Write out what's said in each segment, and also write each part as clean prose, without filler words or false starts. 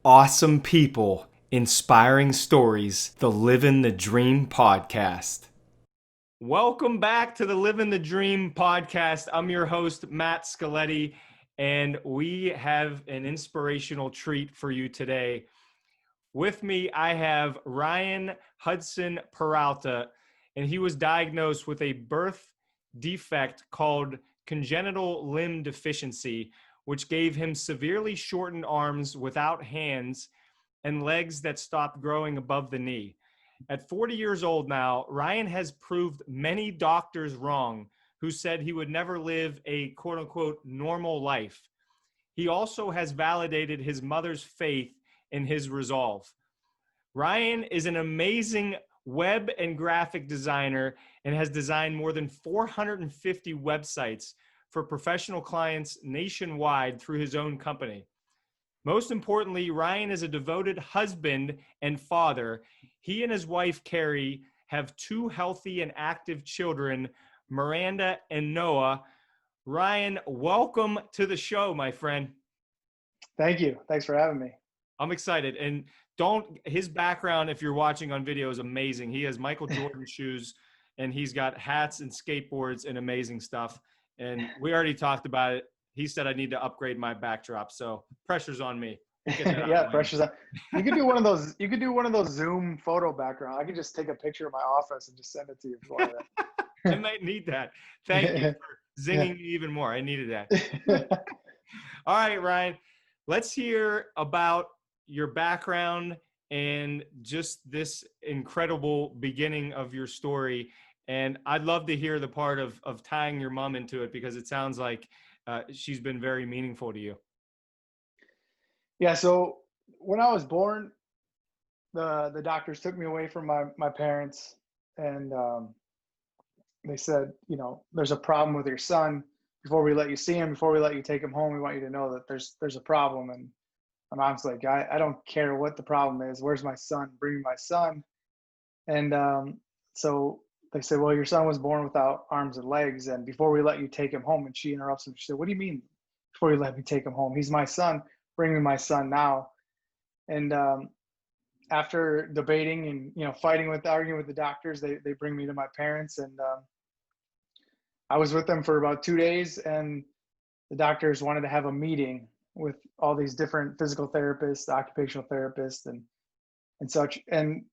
Awesome people, inspiring stories, the Living the Dream podcast. Welcome back to the Living the Dream podcast. I'm your host, Matt Scaletti, and we have an inspirational treat for you today. With me, I have Ryan Hudson-Peralta, and he was diagnosed with a birth defect called congenital limb deficiency, which gave him severely shortened arms without hands and legs that stopped growing above the knee. At 40 years old now, Ryan has proved many doctors wrong who said he would never live a quote unquote normal life. He also has validated his mother's faith in his resolve. Ryan is an amazing web and graphic designer and has designed more than 450 websites for professional clients nationwide through his own company. Most importantly, Ryan is a devoted husband and father. He and his wife, Carrie, have two healthy and active children, Miranda and Noah. Ryan, welcome to the show, my friend. Thank you. Thanks for having me. I'm excited. And his background, if you're watching on video, is amazing. He has Michael Jordan shoes, and he's got hats and skateboards and amazing stuff. And we already talked about it. He said I need to upgrade my backdrop, so pressure's on me. Yeah, pressure's on. You could do one of those. You could do one of those Zoom photo background. I could just take a picture of my office and just send it to you. I might need that. Thank you for zinging me even more. I needed that. All right, Ryan. Let's hear about your background and just this incredible beginning of your story. And I'd love to hear the part of tying your mom into it, because it sounds like she's been very meaningful to you. Yeah. So when I was born, the doctors took me away from my parents, and they said, there's a problem with your son. Before we let you see him, before we let you take him home, we want you to know that there's a problem. And my mom's like, I don't care what the problem is. Where's my son? Bring me my son. And so they said, well, your son was born without arms and legs, and before we let you take him home. And she interrupts him. She said, what do you mean before you let me take him home? He's my son. Bring me my son now. And after debating and arguing with the doctors, they bring me to my parents, and I was with them for about 2 days, and the doctors wanted to have a meeting with all these different physical therapists, occupational therapists, and such. And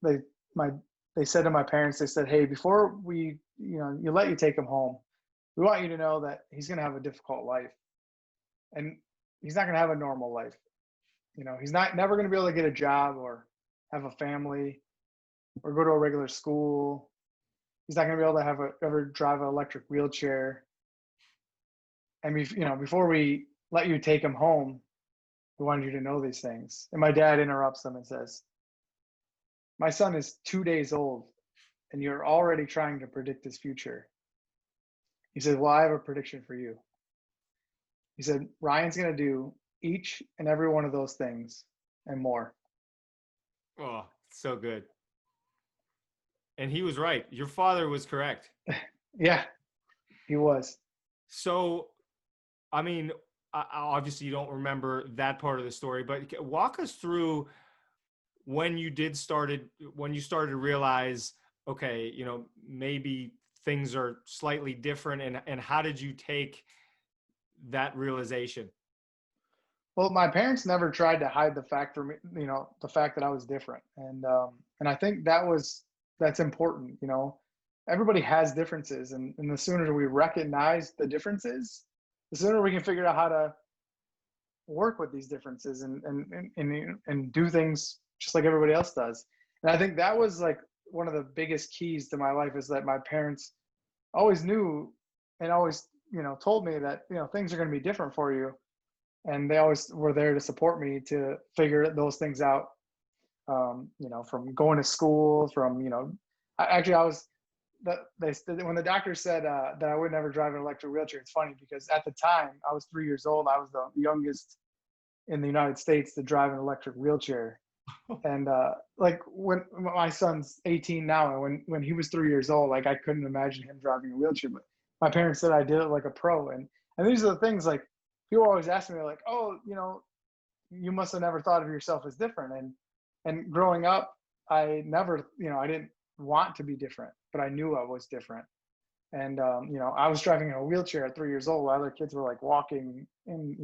they said to my parents, they said, hey, before we, you let you take him home, we want you to know that he's going to have a difficult life, and he's not going to have a normal life. He's never going to be able to get a job or have a family or go to a regular school. He's not going to be able to ever drive an electric wheelchair. And before we let you take him home, we wanted you to know these things. And my dad interrupts them and says, my son is 2 days old, and you're already trying to predict his future. He said, well, I have a prediction for you. He said, Ryan's going to do each and every one of those things and more. Oh, so good. And he was right. Your father was correct. Yeah, he was. So, I mean, obviously you don't remember that part of the story, but walk us through when you started to realize, okay, maybe things are slightly different, and how did you take that realization? Well, my parents never tried to hide the fact for me, the fact that I was different. And I think that's important. Everybody has differences, and the sooner we recognize the differences, the sooner we can figure out how to work with these differences and do things just like everybody else does. And I think that was like one of the biggest keys to my life, is that my parents always knew and always, told me that, things are going to be different for you. And they always were there to support me to figure those things out. From going to school, when the doctor said that I would never drive an electric wheelchair, it's funny because at the time I was 3 years old. I was the youngest in the United States to drive an electric wheelchair. And like when my son's 18 now, and when he was 3 years old, like I couldn't imagine him driving a wheelchair, but my parents said I did it like a pro. And these are the things, like people always ask me, like, oh, you must have never thought of yourself as different. And growing up, I never, I didn't want to be different, but I knew I was different. And I was driving in a wheelchair at 3 years old, while other kids were like walking in.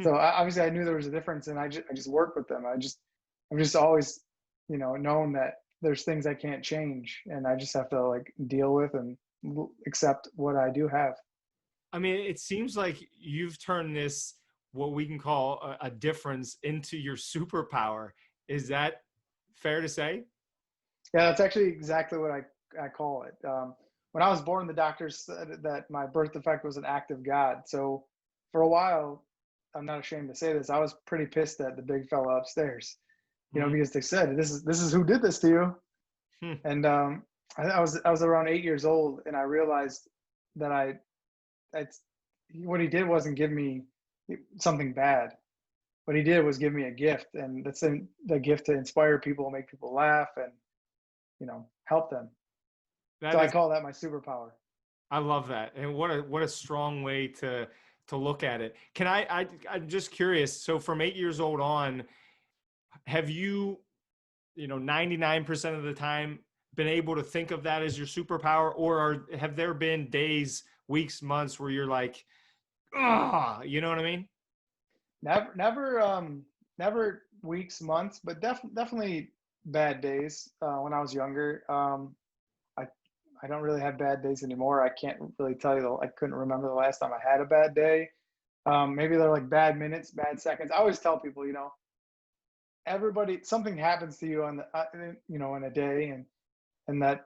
So obviously I knew there was a difference, and I just worked with them. I've just always, known that there's things I can't change, and I just have to like deal with and accept what I do have. I mean, it seems like you've turned this, what we can call a difference, into your superpower. Is that fair to say? Yeah, that's actually exactly what I call it. When I was born, the doctors said that my birth defect was an act of God. So for a while, I'm not ashamed to say this, I was pretty pissed at the big fella upstairs, Mhm. because they said this is who did this to you. Hmm. And I was around 8 years old, and I realized that it's what he did wasn't give me something bad. What he did was give me a gift, and that's the gift to inspire people, make people laugh, and help them. So That I is, call that my superpower. I love that, and what a strong way to look at it. Can I'm just curious. So from 8 years old on, have you, 99% of the time been able to think of that as your superpower, or have there been days, weeks, months where you're like, ah, you know what I mean? Never weeks, months, but definitely bad days when I was younger. I I don't really have bad days anymore. I can't really tell you. I couldn't remember the last time I had a bad day. Maybe they're like bad minutes, bad seconds. I always tell people, everybody, something happens to you on the, in a day, and that,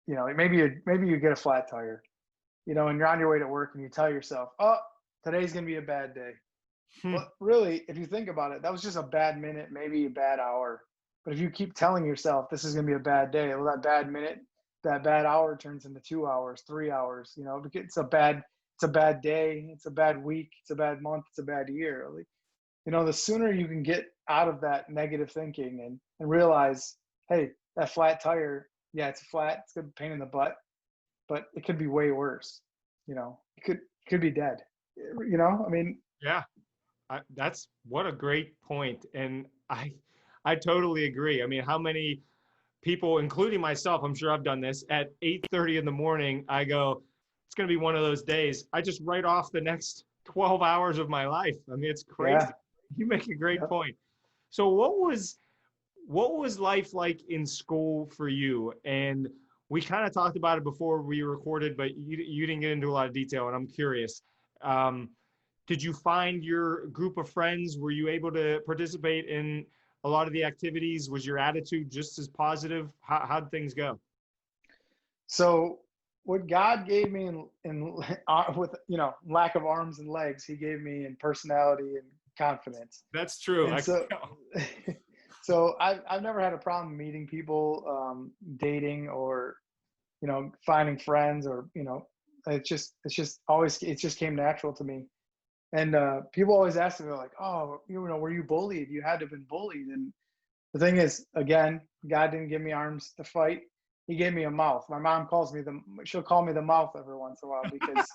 maybe you get a flat tire, and you're on your way to work, and you tell yourself, oh, today's gonna be a bad day. Hmm. Well, really, if you think about it, that was just a bad minute, maybe a bad hour. But if you keep telling yourself this is going to be a bad day, well, that bad minute, that bad hour turns into 2 hours, 3 hours. Because it's a bad day, it's a bad week, it's a bad month, it's a bad year. Like, the sooner you can get out of that negative thinking and realize, hey, that flat tire, yeah, it's flat, it's a good pain in the butt, but it could be way worse. It could be dead. I mean, Yeah. That's what a great point, and I totally agree. I mean, how many people, including myself, I'm sure I've done this, at 8:30 in the morning, I go, it's going to be one of those days. I just write off the next 12 hours of my life. I mean, it's crazy. yeah. You make a great Yep. point. So what was life like in school for you? And we kind of talked about it before we recorded, but you didn't get into a lot of detail, and I'm curious. Um, did you find your group of friends? Were you able to participate in a lot of the activities? Was your attitude just as positive? How'd things go? So what God gave me in with lack of arms and legs, He gave me in personality and confidence. That's true. And I can so, tell. so I've never had a problem meeting people, dating, or finding friends, or it's just always, it just came natural to me. And people always ask me, like, oh, were you bullied? You had to have been bullied. And the thing is, again, God didn't give me arms to fight. He gave me a mouth. My mom she'll call me the mouth every once in a while, because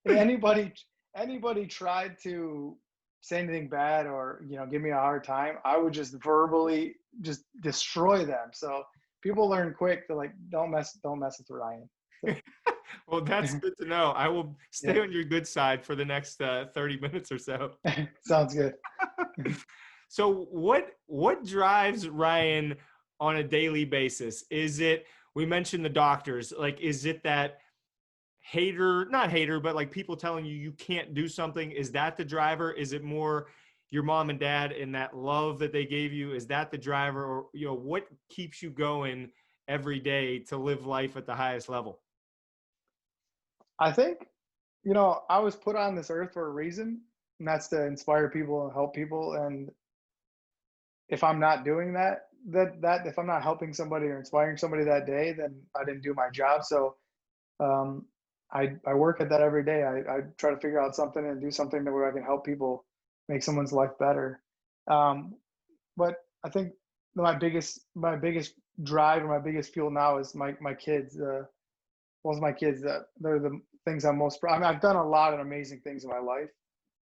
anybody anybody tried to say anything bad, or give me a hard time, I would just verbally just destroy them. So people learn quick to, like, don't mess with Ryan. So Well, that's good to know. I will yeah. stay on your good side for the next 30 minutes or so. Sounds good. So what drives Ryan on a daily basis? Is it, we mentioned the doctors, like, is it that hater, not hater, but like people telling you can't do something? Is that the driver? Is it more your mom and dad and that love that they gave you? Is that the driver? Or, what keeps you going every day to live life at the highest level? I think, I was put on this earth for a reason, and that's to inspire people and help people. And if I'm not doing that if I'm not helping somebody or inspiring somebody that day, then I didn't do my job. So um, I work at that every day. I try to figure out something and do something where I can help people, make someone's life better. Um, but I think my biggest drive, or my biggest fuel now, is my kids. Both my kids. They're the things I'm most proud. I mean, I've done a lot of amazing things in my life,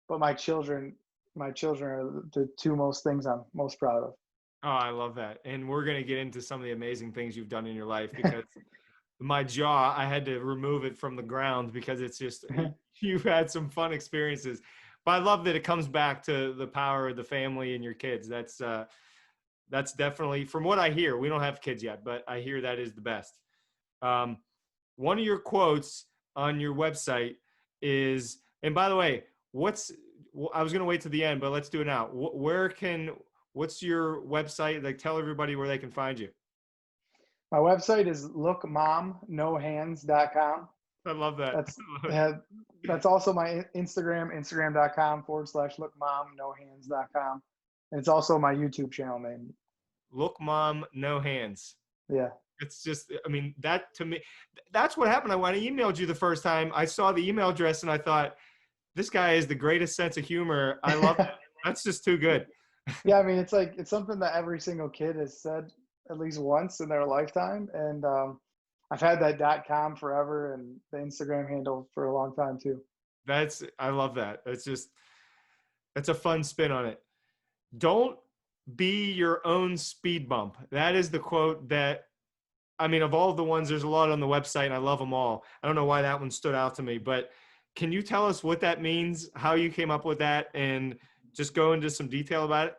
but my children, my children are the two most things I'm most proud of. Oh, I love that. And we're going to get into some of the amazing things you've done in your life because my jaw, I had to remove it from the ground because it's just, you've had some fun experiences. But I love that it comes back to the power of the family and your kids. That's definitely, from what I hear, we don't have kids yet, but I hear that is the best. Um, One of your quotes on your website is, and by the way, I was going to wait to the end, but let's do it now. What's your website? Like, tell everybody where they can find you. My website is lookmomnohands.com. I love that. That's that's also my Instagram, instagram.com/lookmomnohands.com. And it's also my YouTube channel name. Look, Mom, no hands. Yeah. It's just, I mean, that to me, that's what happened. When I emailed you the first time, I saw the email address and I thought, this guy has the greatest sense of humor. I love it. That's just too good. Yeah, I mean, it's something that every single kid has said at least once in their lifetime, and I've had that .com forever, and the Instagram handle for a long time too. I love that. That's a fun spin on it. Don't be your own speed bump. That is the quote that, I mean, of all of the ones, there's a lot on the website and I love them all. I don't know why that one stood out to me, but can you tell us what that means, how you came up with that, and just go into some detail about it?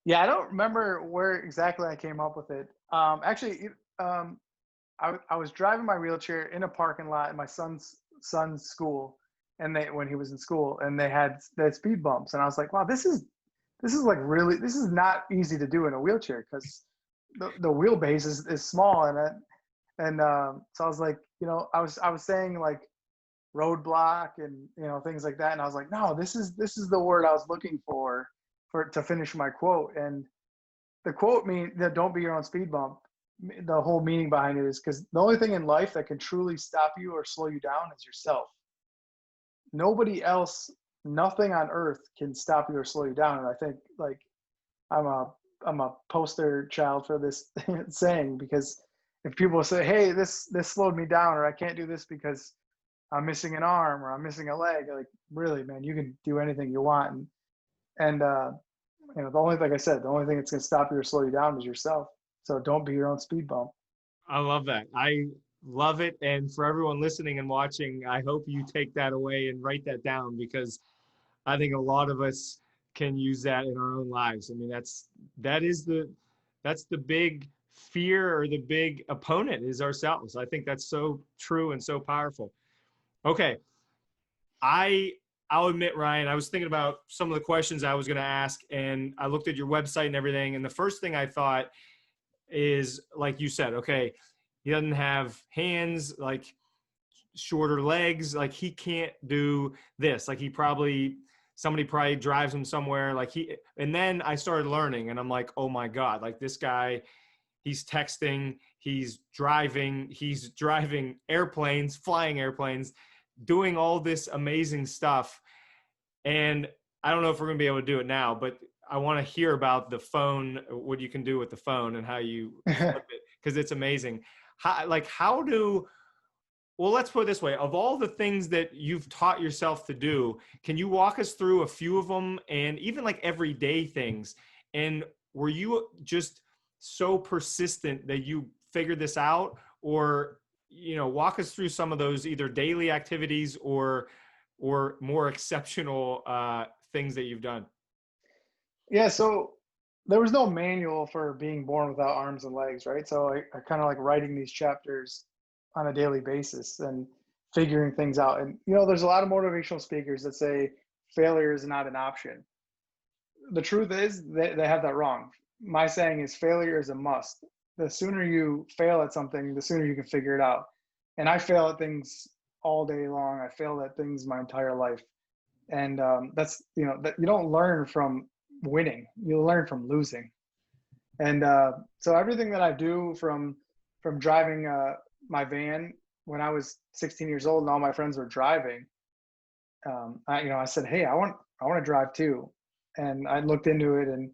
Yeah, I don't remember where exactly I came up with it. Actually, I was driving my wheelchair in a parking lot in my son's school, and when he was in school, and they had speed bumps, and I was like, wow, this is like really, this is not easy to do in a wheelchair because the wheelbase is small, so I was like, I was saying like roadblock and things like that, and I was like, no, this is the word I was looking for to finish my quote. And the quote mean that don't be your own speed bump. The whole meaning behind it is because the only thing in life that can truly stop you or slow you down is yourself. Nobody else, nothing on earth can stop you or slow you down. And I think like I'm a poster child for this saying, because if people say, hey, this slowed me down, or I can't do this because I'm missing an arm or I'm missing a leg, like, really, man, you can do anything you want. And the only, like I said, the only thing that's going to stop you or slow you down is yourself. So don't be your own speed bump. I love that. I love it. And for everyone listening and watching, I hope you take that away and write that down, because I think a lot of us can use that in our own lives. I mean, that's the big fear, or the big opponent is ourselves. I think that's so true and so powerful. Okay. I'll admit, Ryan, I was thinking about some of the questions I was going to ask, and I looked at your website and everything. And the first thing I thought is, like you said, okay, he doesn't have hands, like shorter legs, like he can't do this. Like somebody probably drives him somewhere. And then I started learning, and I'm like, oh my God, like this guy, he's texting, he's driving airplanes, flying airplanes, doing all this amazing stuff. And I don't know if we're going to be able to do it now, but I want to hear about the phone, what you can do with the phone and how you flip it, because it's amazing. Well, let's put it this way. Of all the things that you've taught yourself to do, can you walk us through a few of them, and even like everyday things? And were you just so persistent that you figured this out? Or, walk us through some of those either daily activities or more exceptional things that you've done. Yeah, so there was no manual for being born without arms and legs, right? So I kind of like writing these chapters on a daily basis and figuring things out. And there's a lot of motivational speakers that say failure is not an option. The truth is they have that wrong. My saying is failure is a must. The sooner you fail at something, the sooner you can figure it out. And I fail at things all day long. I failed at things my entire life. And that's, that you don't learn from winning, you learn from losing. And so everything that I do, from driving my van when I was 16 years old and all my friends were driving, I said, hey, I want to drive too. And I looked into it, and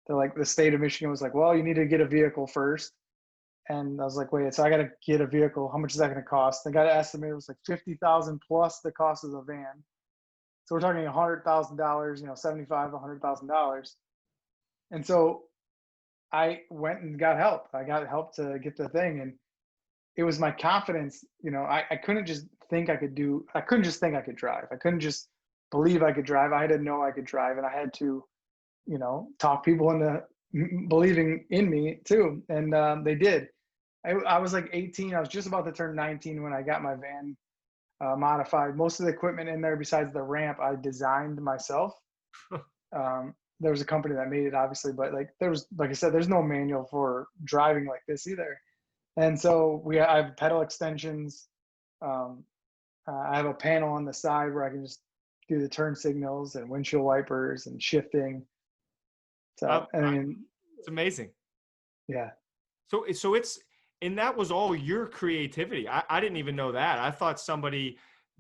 the state of Michigan was like, well, you need to get a vehicle first. And I was like, wait, so I got to get a vehicle. How much is that going to cost? I got to estimate it was like $50,000 plus the cost of the van. So we're talking $100,000, $75,000, $100,000. And so I went and got help. I got help to get the thing. And it was my confidence. I couldn't just think I couldn't just think I could drive. I couldn't just believe I could drive. I had to know I could drive, and I had to, talk people into believing in me too. And they did. I was like 18. I was just about to turn 19 when I got my van modified. Most of the equipment in there, besides the ramp, I designed myself. There was a company that made it, obviously, but like I said, there's no manual for driving like this either. And so I have pedal extensions. I have a panel on the side where I can just do the turn signals and windshield wipers and shifting. So, I mean, it's amazing. Yeah. So and that was all your creativity. I didn't even know that. I thought somebody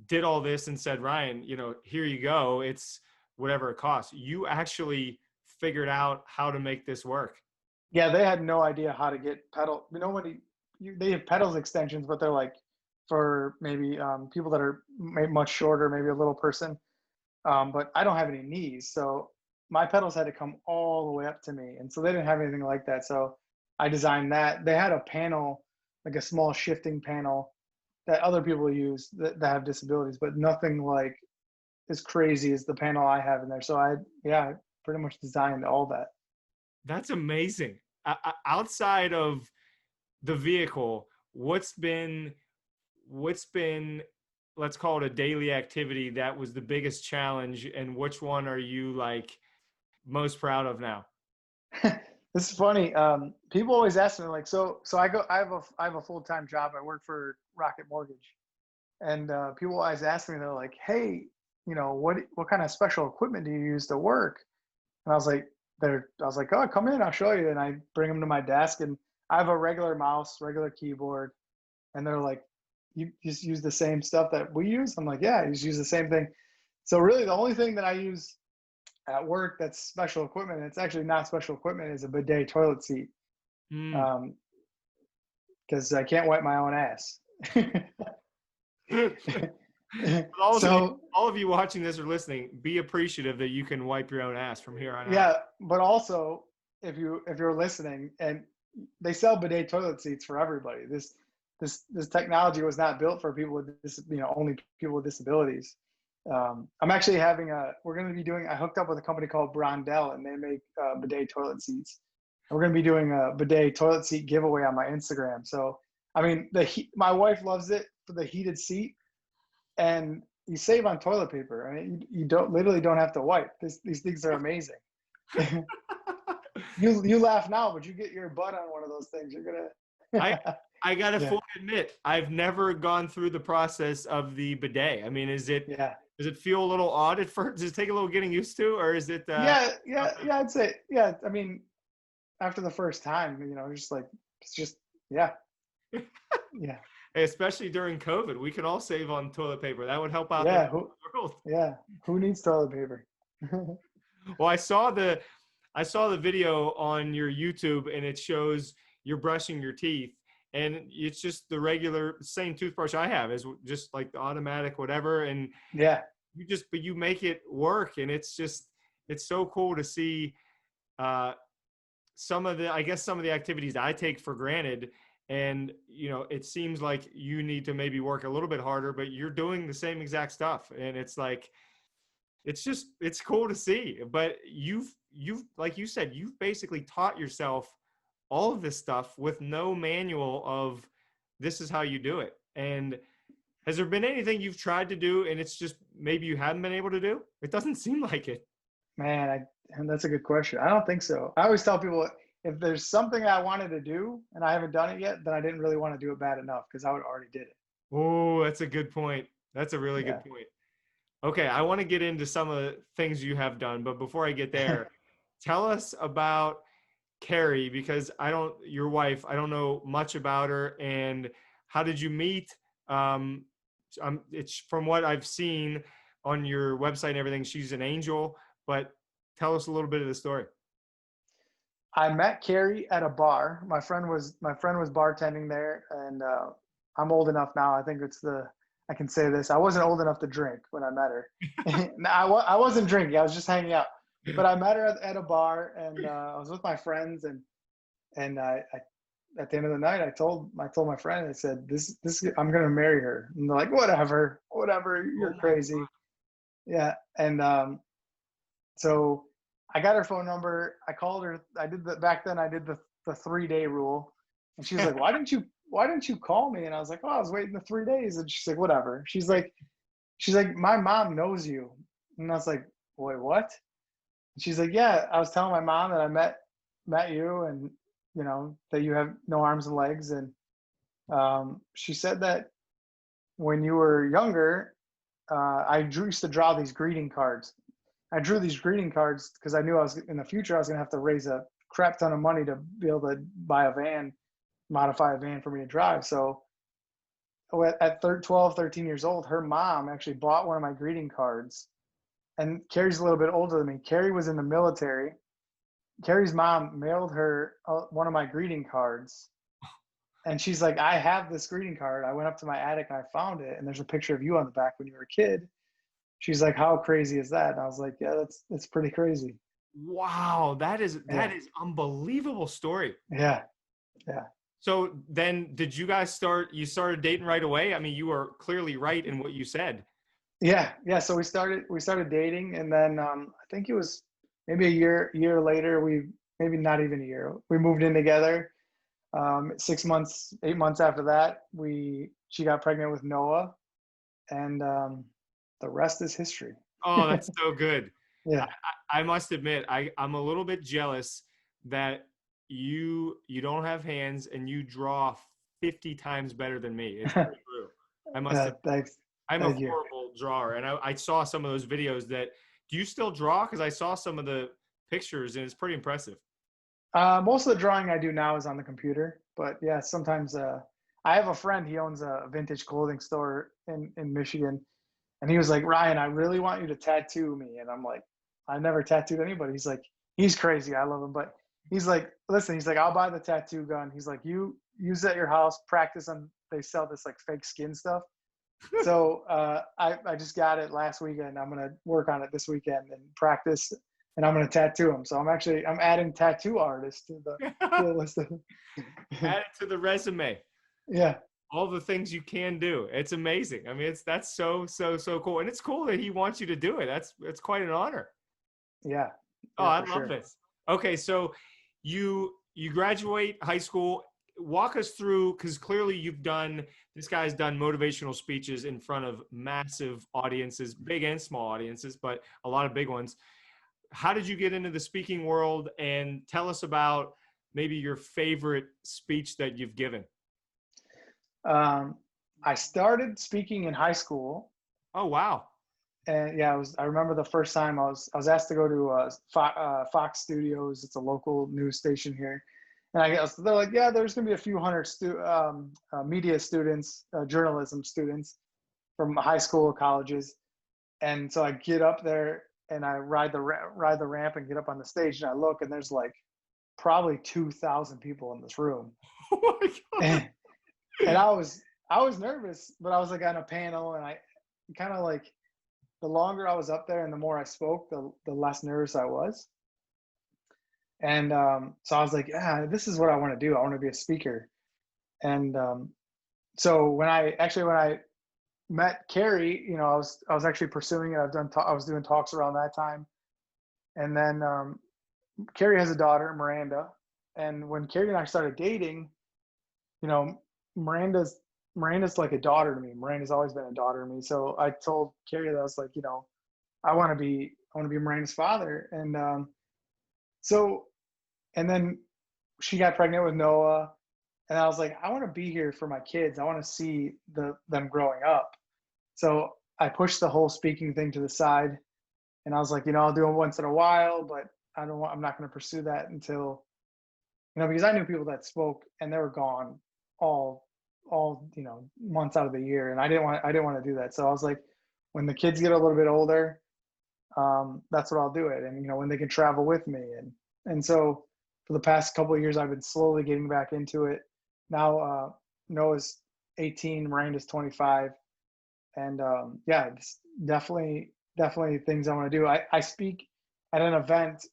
did all this and said, Ryan, here you go. It's whatever it costs. You actually figured out how to make this work. Yeah, they had no idea how to get pedal. They have pedals extensions, but they're like for maybe people that are much shorter, maybe a little person. But I don't have any knees, so my pedals had to come all the way up to me, and so they didn't have anything like that. So I designed that. They had a panel, like a small shifting panel that other people use that have disabilities, but nothing like as crazy as the panel I have in there. So I pretty much designed all that. That's amazing. Outside of the vehicle, what's been, let's call it a daily activity that was the biggest challenge, and which one are you like most proud of now? This is funny. People always ask me like, so I have a full-time job. I work for Rocket Mortgage, and people always ask me, they're like, hey, what kind of special equipment do you use to work? And I was like, oh, come in, I'll show you. And I bring them to my desk, and I have a regular mouse, regular keyboard. And they're like, you just use the same stuff that we use? I'm like, yeah, I just use the same thing. So really the only thing that I use at work that's special equipment, and it's actually not special equipment, is a bidet toilet seat. Because I can't wipe my own ass. All of you watching this or listening, be appreciative that you can wipe your own ass from here on out. Yeah, but also if you're listening, and they sell bidet toilet seats for everybody. This technology was not built for people with only people with disabilities. I'm actually I hooked up with a company called Brondell, and they make bidet toilet seats. And we're going to be doing a bidet toilet seat giveaway on my Instagram. So, I mean, my wife loves it for the heated seat, and you save on toilet paper. I mean, you literally don't have to wipe. These things are amazing. You laugh now, but you get your butt on one of those things, you're gonna. I gotta fully admit, I've never gone through the process of the bidet. I mean, does it feel a little odd at first? Does it take a little getting used to, or is it? I'd say, yeah. I mean, after the first time, yeah. Especially during COVID, we can all save on toilet paper. That would help out. Yeah, the world. Yeah. Who needs toilet paper? Well, I saw the video on your YouTube, and it shows you're brushing your teeth, and it's just the regular same toothbrush I have, is just like the automatic whatever, and but you make it work, and it's so cool to see some of the activities I take for granted. And, it seems like you need to maybe work a little bit harder, but you're doing the same exact stuff. And it's like, it's cool to see. But you've, like you said, you've basically taught yourself all of this stuff with no manual of this is how you do it. And has there been anything you've tried to do and it's just maybe you haven't been able to do? It doesn't seem like it. Man, that's a good question. I don't think so. I always tell people, if there's something I wanted to do and I haven't done it yet, then I didn't really want to do it bad enough, because I would already did it. Oh, that's a good point. That's a really good point. Okay, I want to get into some of the things you have done, but before I get there, tell us about Carrie, because your wife, I don't know much about her. And how did you meet? It's from what I've seen on your website and everything, she's an angel, but tell us a little bit of the story. I met Carrie at a bar. My friend was bartending there, and I'm old enough now. I think I can say this. I wasn't old enough to drink when I met her. No, I wasn't drinking. I was just hanging out. But I met her at a bar, and I was with my friends, and I at the end of the night, I told my friend, I said, this I'm gonna marry her. And they're like, whatever, Oh you're my crazy. Yeah. And so I got her phone number. I called her. I did the back then. I did the 3-day rule, and she was like, why didn't you call me? And I was like, oh, I was waiting the 3 days. And she's like, whatever. She's like, my mom knows you. And I was like, wait, what? And she's like, yeah. I was telling my mom that I met you, and that you have no arms and legs. And she said that when you were younger, used to draw these greeting cards. I drew these greeting cards because I knew in the future I was going to have to raise a crap ton of money to be able to buy a van, modify a van for me to drive. So at 12, 13 years old, her mom actually bought one of my greeting cards. And Carrie's a little bit older than me. Carrie was in the military. Carrie's mom mailed her one of my greeting cards. And she's like, I have this greeting card. I went up to my attic and I found it. And there's a picture of you on the back when you were a kid. She's like, how crazy is that? And I was like, yeah, that's pretty crazy. Wow, that is Yeah. unbelievable story. Yeah. Yeah. So then you started dating right away? I mean, you were clearly right in what you said. Yeah. Yeah. So we started dating, and then I think it was maybe a year later, maybe not even a year, we moved in together. 6 months, 8 months after that, she got pregnant with Noah, and the rest is history. Oh, that's so good. Yeah. I must admit, I'm a little bit jealous that you don't have hands and you draw 50 times better than me. It's pretty true. I must Yeah. admit, Thanks. I'm a Thank you. horrible drawer, and I saw some of those videos. Do you still draw? Because I saw some of the pictures and it's pretty impressive. Most of the drawing I do now is on the computer, but yeah, sometimes I have a friend. He owns a vintage clothing store in Michigan, and he was like, Ryan, I really want you to tattoo me. And I'm like, I never tattooed anybody. He's like, he's crazy. I love him, but he's like, listen, he's like, I'll buy the tattoo gun. He's like, you use it at your house, practice on. They sell this like fake skin stuff. So I just got it last weekend. I'm gonna work on it this weekend and practice, and I'm gonna tattoo him. So I'm adding tattoo artists to the list of. Add it to the resume. Yeah. All the things you can do. It's amazing. I mean, that's so cool, and it's cool that he wants you to do it. It's quite an honor. Yeah. Oh, Yeah, I for love sure. this. Okay, so you graduate high school. Walk us through, because clearly this guy's done motivational speeches in front of massive audiences, big and small audiences, but a lot of big ones. How did you get into the speaking world? And tell us about maybe your favorite speech that you've given. I started speaking in high school, Oh, wow. and yeah, I remember the first time I was asked to go to Fox Studios. It's a local news station here, and they're like, yeah, there's gonna be a few hundred media students, journalism students from high school, colleges, and so I get up there and I ride the ramp and get up on the stage, and I look, and there's like probably 2,000 people in this room. Oh my God. and, and I was nervous, but I was like on a panel, and I kind of like, the longer I was up there and the more I spoke, the less nervous I was. And so I was like, yeah, this is what I want to do. I want to be a speaker. And so when I met Carrie, I was actually pursuing it. I was doing talks around that time. And then Carrie has a daughter, Miranda. And when Carrie and I started dating, you know, Miranda's like a daughter to me. Miranda's always been a daughter to me. So I told Carrie that I was like, I want to be Miranda's father. And so, and then she got pregnant with Noah, and I was like, I want to be here for my kids. I want to see them growing up. So I pushed the whole speaking thing to the side, and I was like, I'll do it once in a while, but I'm not going to pursue that until, because I knew people that spoke and they were gone all months out of the year, and I didn't want to do that. So I was like, when the kids get a little bit older, that's what I'll do it, and when they can travel with me, and so for the past couple of years I've been slowly getting back into it. Now Noah's 18, Miranda's 25, And yeah, it's definitely things I want to do. I speak at an event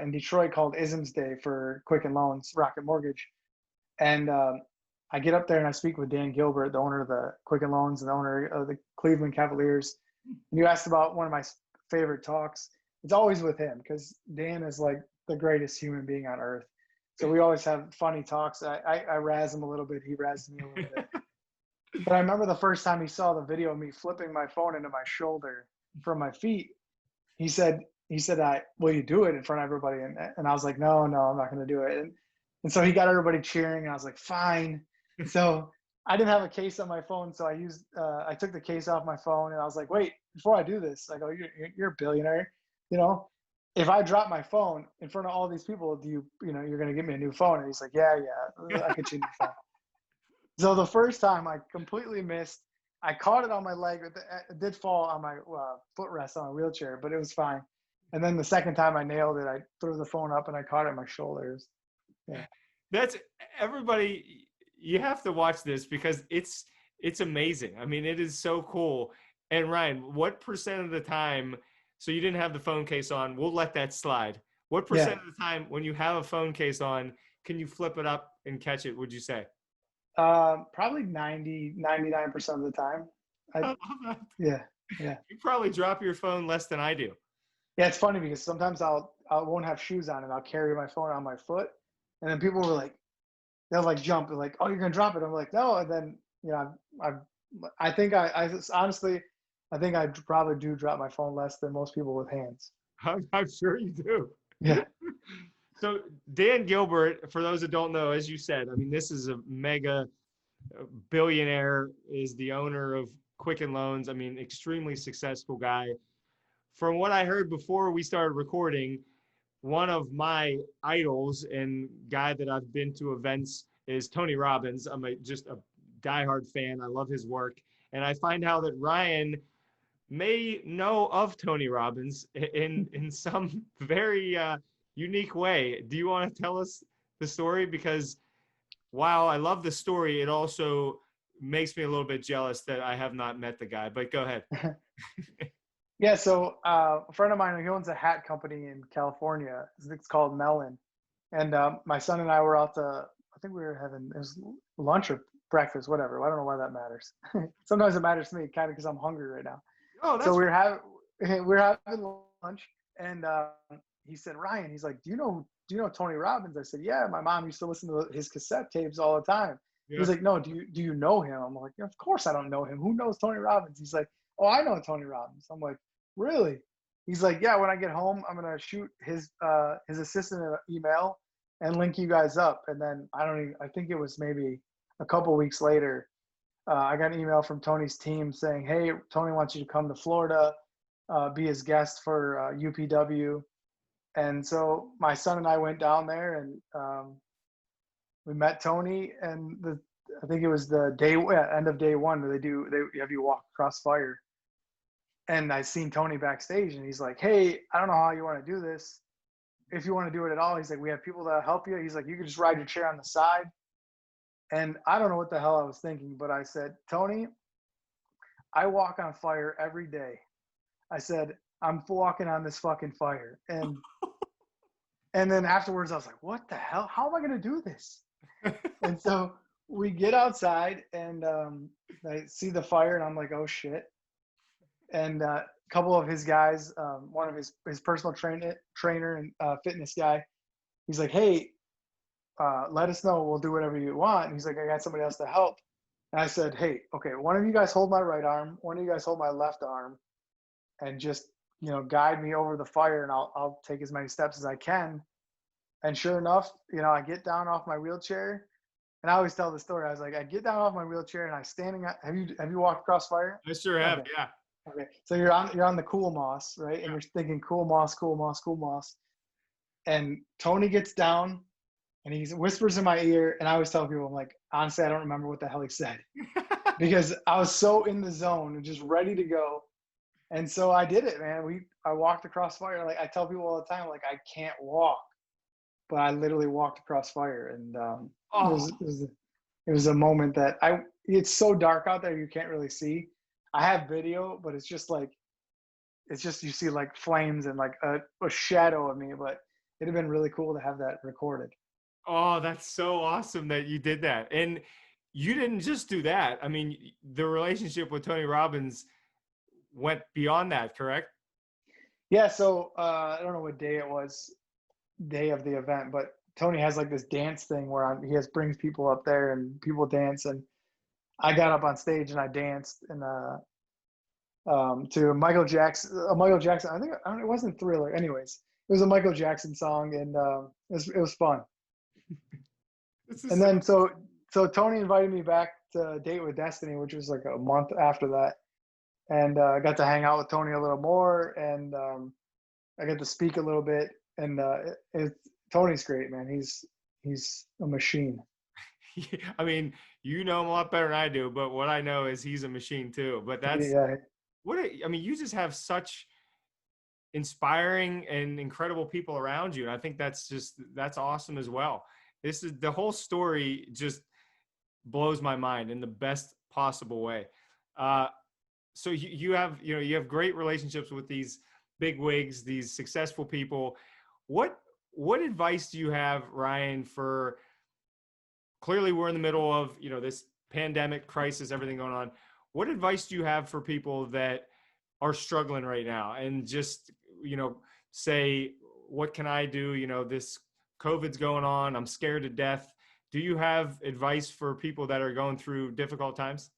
in Detroit called Isms Day for Quicken Loans, Rocket Mortgage, and I get up there and I speak with Dan Gilbert, the owner of the Quicken Loans and the owner of the Cleveland Cavaliers. And you asked about one of my favorite talks. It's always with him because Dan is like the greatest human being on earth. So we always have funny talks. I razz him a little bit. He razzes me a little bit. But I remember the first time he saw the video of me flipping my phone into my shoulder from my feet. He said, will you do it in front of everybody? And I was like, no, I'm not going to do it. And so he got everybody cheering, and I was like, fine. So I didn't have a case on my phone, so I took the case off my phone, and I was like, wait, before I do this, I go, you're a billionaire, you know. If I drop my phone in front of all these people, you're going to give me a new phone? And he's like, yeah, I could change your phone. So the first time I completely missed. I caught it on my leg. It did fall on my footrest on a wheelchair, but it was fine. And then the second time I nailed it, I threw the phone up and I caught it in my shoulders. Yeah. That's everybody. You have to watch this because it's amazing. I mean, it is so cool. And Ryan, what percent of the time, so you didn't have the phone case on, we'll let that slide. What percent of the time when you have a phone case on, can you flip it up and catch it, would you say? Probably 99% of the time. Yeah. You probably drop your phone less than I do. Yeah, it's funny because sometimes I won't have shoes on and I'll carry my phone on my foot, and then people were like, they'll like jump and like, oh, you're gonna drop it. I'm like, no, and then I think I honestly, I think I probably do drop my phone less than most people with hands. I'm sure you do. Yeah. So Dan Gilbert, for those that don't know, as you said, I mean, this is a mega billionaire, is the owner of Quicken Loans. I mean, extremely successful guy. From what I heard before we started recording, one of my idols and guy that I've been to events is Tony Robbins. I'm just a diehard fan. I love his work. And I find out that Ryan may know of Tony Robbins in some very unique way. Do you want to tell us the story? Because while I love the story, it also makes me a little bit jealous that I have not met the guy, but go ahead. Yeah. So a friend of mine, he owns a hat company in California. It's called Melon. And my son and I were out I think we were having, it was lunch or breakfast, whatever. I don't know why that matters. Sometimes it matters to me kind of because I'm hungry right now. Oh, that's so we were having lunch, and he said, Ryan, he's like, do you know Tony Robbins? I said, yeah, my mom used to listen to his cassette tapes all the time. Yeah. He's like, no, do you know him? I'm like, of course I don't know him. Who knows Tony Robbins? He's like, oh, I know Tony Robbins. I'm like, really? He's like, yeah, when I get home, I'm going to shoot his assistant an email and link you guys up. And then I think it was maybe a couple weeks later, I got an email from Tony's team saying, hey, Tony wants you to come to Florida, be his guest for UPW. And so my son and I went down there, and we met Tony, and I think it was the end of day one where they have you walk across fire. And I seen Tony backstage, and he's like, hey, I don't know how you want to do this. If you want to do it at all, he's like, we have people that'll help you. He's like, you can just ride your chair on the side. And I don't know what the hell I was thinking, but I said, Tony, I walk on fire every day. I said, I'm walking on this fucking fire. And then afterwards I was like, what the hell? How am I going to do this? And so we get outside, and I see the fire, and I'm like, oh shit. And a couple of his guys, one of his personal trainer and fitness guy, he's like, hey, let us know. We'll do whatever you want. And he's like, I got somebody else to help. And I said, hey, okay, one of you guys hold my right arm, one of you guys hold my left arm, and just, guide me over the fire, and I'll take as many steps as I can. And sure enough, I get down off my wheelchair, and I always tell the story. I was like, I get down off my wheelchair, and I'm standing up. Have you walked across fire? I sure have. Okay. Yeah. Okay. So you're on the cool moss, right? Yeah. And you're thinking cool moss. And Tony gets down, and he whispers in my ear, and I always tell people, I'm like, honestly, I don't remember what the hell he said because I was so in the zone and just ready to go. And so I did it, man. I walked across fire. Like I tell people all the time, like I can't walk, but I literally walked across fire. And it was a moment that it's so dark out there, you can't really see. I have video, but it's just you see like flames and like a shadow of me. But it'd have been really cool to have that recorded. Oh, that's so awesome that you did that. And you didn't just do that. I mean, the relationship with Tony Robbins went beyond that, correct? Yeah, so I don't know what day it was, day of the event, but Tony has like this dance thing where he has brings people up there and people dance, and I got up on stage and I danced and to Michael Jackson, Michael Jackson. I don't, it wasn't Thriller. Anyways, it was a Michael Jackson song, and it was fun. This is And so then so Tony invited me back to Date with Destiny, which was like a month after that, and I got to hang out with Tony a little more, and I got to speak a little bit. And Tony's great, man. He's a machine. I mean, you know him a lot better than I do, but what I know is he's a machine too. But that's Yeah, I mean, you just have such inspiring and incredible people around you. And I think that's awesome as well. This is the whole story just blows my mind in the best possible way. Uh, so you have, you have great relationships with these big wigs, these successful people. What advice do you have, Ryan, for clearly we're in the middle of, this pandemic crisis, everything going on. What advice do you have for people that are struggling right now and just, say, what can I do? This COVID's going on. I'm scared to death. Do you have advice for people that are going through difficult times?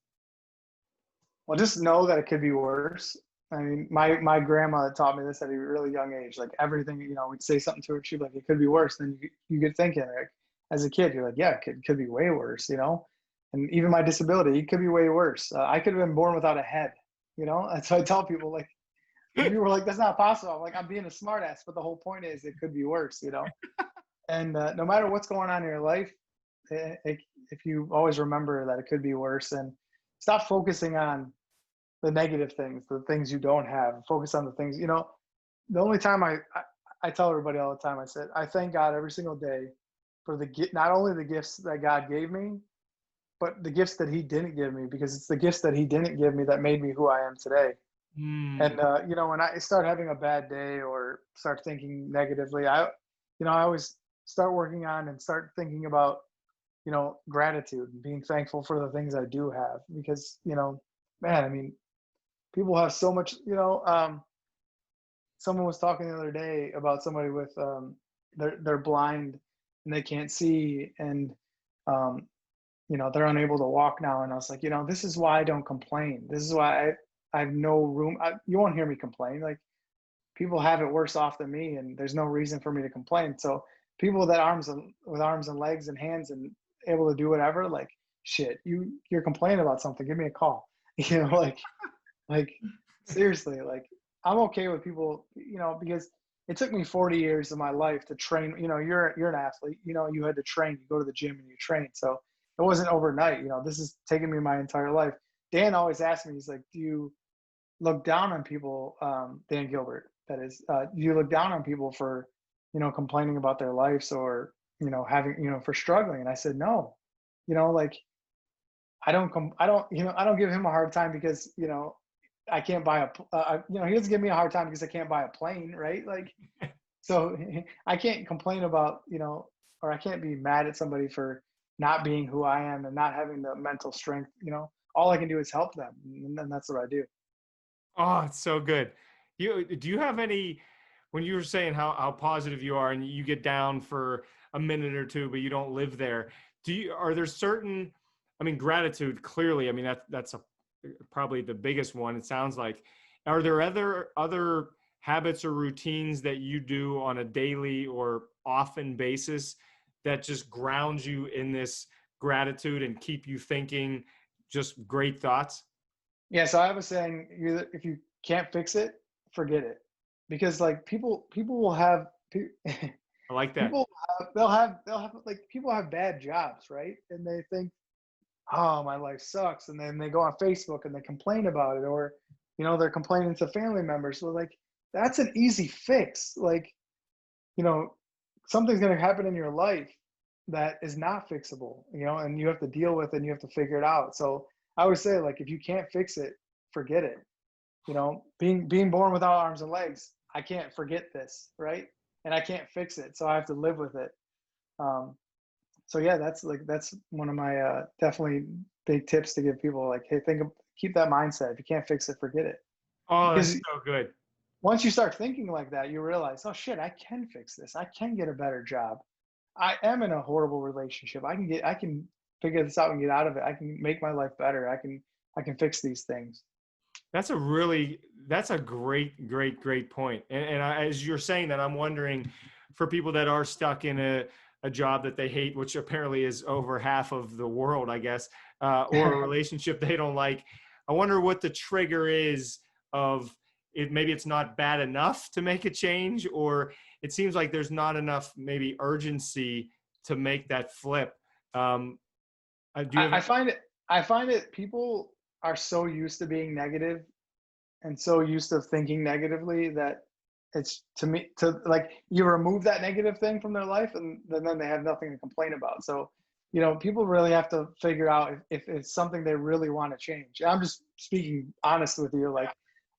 well, just know that it could be worse. I mean, my grandma taught me this at a really young age. Like everything, we'd say something to her, she'd be like, "It could be worse." Then you get thinking, like, as a kid, you're like, "Yeah, it could be way worse." And even my disability, it could be way worse. I could have been born without a head. And so I tell people, like, people were like, "That's not possible." I'm like, "I'm being a smartass," but the whole point is, it could be worse. And no matter what's going on in your life, if you always remember that it could be worse, and stop focusing on the negative things, the things you don't have. Focus on the things. The only time I tell everybody all the time, I said, I thank God every single day for not only the gifts that God gave me, but the gifts that He didn't give me, because it's the gifts that He didn't give me that made me who I am today. Mm. And when I start having a bad day or start thinking negatively, I always start working on and start thinking about gratitude and being thankful for the things I do have, because man, I mean, people have so much. Someone was talking the other day about somebody with they're blind and they can't see, and um, they're unable to walk now. And I was like, this is why I don't complain. This is why I have no room. You won't hear me complain. Like, people have it worse off than me, and there's no reason for me to complain. So people that with arms and legs and hands and able to do whatever, like, shit, you're complaining about something, give me a call. Like seriously, like, I'm okay with people, because it took me 40 years of my life to train. You're an athlete, you had to train, you go to the gym and you train. So it wasn't overnight. This has taken me my entire life. Dan always asks me, he's like, do you look down on people, Dan Gilbert, that is, do you look down on people for, complaining about their lives, or, having, for struggling? And I said, no. Like, I don't give him a hard time because, I can't buy he doesn't give me a hard time because I can't buy a plane, right? Like, so I can't complain about, or I can't be mad at somebody for not being who I am and not having the mental strength. All I can do is help them, and that's what I do. Oh, it's so good. Do you have any, when you were saying how positive you are and you get down for a minute or two, but you don't live there, are there certain, I mean, gratitude, clearly, I mean, that's probably the biggest one, it sounds like. Are there other habits or routines that you do on a daily or often basis that just ground you in this gratitude and keep you thinking just great thoughts? Yeah, so I have a saying: if you can't fix it, forget it. Because like people will have I like that. people they'll have like people have bad jobs, right? And they think, oh, my life sucks, and then they go on Facebook and they complain about it, or they're complaining to family members. So like, that's an easy fix. Like, you know something's going to happen in your life that is not fixable, and you have to deal with it and you have to figure it out. So I always say, like, if you can't fix it, forget it. Being born without arms and legs, I can't forget this, right? And I can't fix it, so I have to live with it. Um, so yeah, that's one of my definitely big tips to give people. Like, hey, keep that mindset. If you can't fix it, forget it. Oh, that's Because so good. once you start thinking like that, you realize, oh shit, I can fix this. I can get a better job. I am in a horrible relationship. I can figure this out and get out of it. I can make my life better. I can fix these things. That's a great point. As you're saying that, I'm wondering for people that are stuck in a job that they hate, which apparently is over half of the world, I guess, or a relationship they don't like. I wonder what the trigger is of it. Maybe it's not bad enough to make a change, or it seems like there's not enough maybe urgency to make that flip. Do you have? I find it. I find it. People are so used to being negative and so used to thinking negatively that it's to me to like you remove that negative thing from their life and then they have nothing to complain about. So people really have to figure out if it's something they really want to change. I'm just speaking honest with you. Like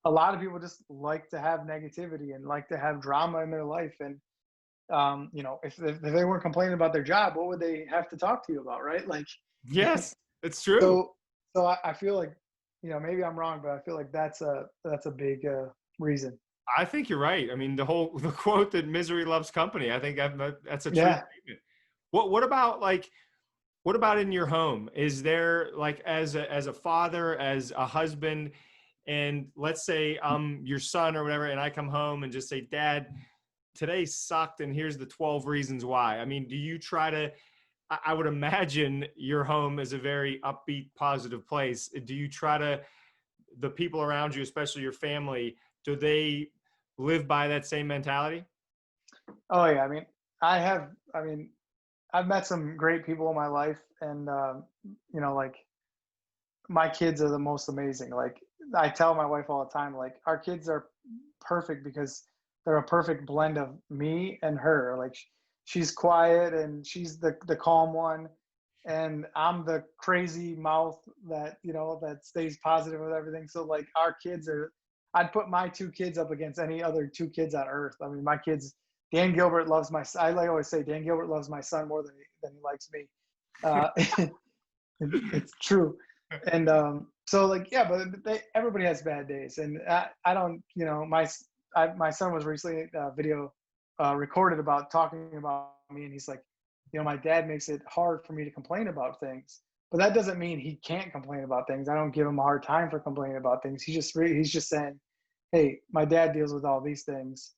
a lot of people just like to have negativity and like to have drama in their life. And if they weren't complaining about their job, what would they have to talk to you about, right? Like Yes, it's true. so I feel like maybe I'm wrong, but I feel like that's a big reason. I think you're right. I mean, the quote that misery loves company. I think that's a true Yeah. statement. What about what about in your home? Is there like as a father, as a husband, and let's say I'm your son or whatever, and I come home and just say, Dad, today sucked, and here's the 12 reasons why. I mean, do you try to? I would imagine your home is a very upbeat, positive place. Do you try to? The people around you, especially your family, do they live by that same mentality? Oh yeah. I mean, I've met some great people in my life, and like my kids are the most amazing. Like I tell my wife all the time, like our kids are perfect because they're a perfect blend of me and her. Like she's quiet and she's the calm one, and I'm the crazy mouth that stays positive with everything. So like our kids are, I'd put my two kids up against any other two kids on earth. I mean, my kids, Dan Gilbert loves my. I like always say Dan Gilbert loves my son more than he likes me. Uh, it's true. And so like yeah, but everybody has bad days, and I don't my son was recently video recorded about talking about me, and he's like, my dad makes it hard for me to complain about things, but that doesn't mean he can't complain about things. I don't give him a hard time for complaining about things. He's just saying, hey, my dad deals with all these things,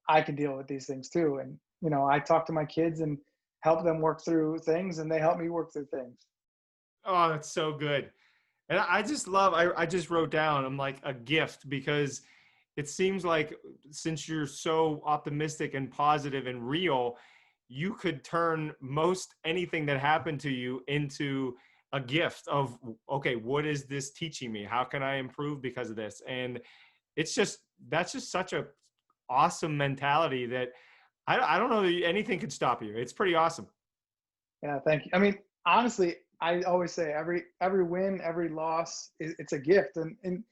I can deal with these things too. And I talk to my kids and help them work through things, and they help me work through things. Oh, that's so good. And I just love, I just wrote down, I'm like a gift because it seems like since you're so optimistic and positive and real, you could turn most anything that happened to you into a gift of, okay, what is this teaching me? How can I improve because of this? And that's just such a awesome mentality that I don't know that anything could stop you. It's pretty awesome. Yeah, thank you. I mean, honestly, I always say every win, every loss, it's a gift, and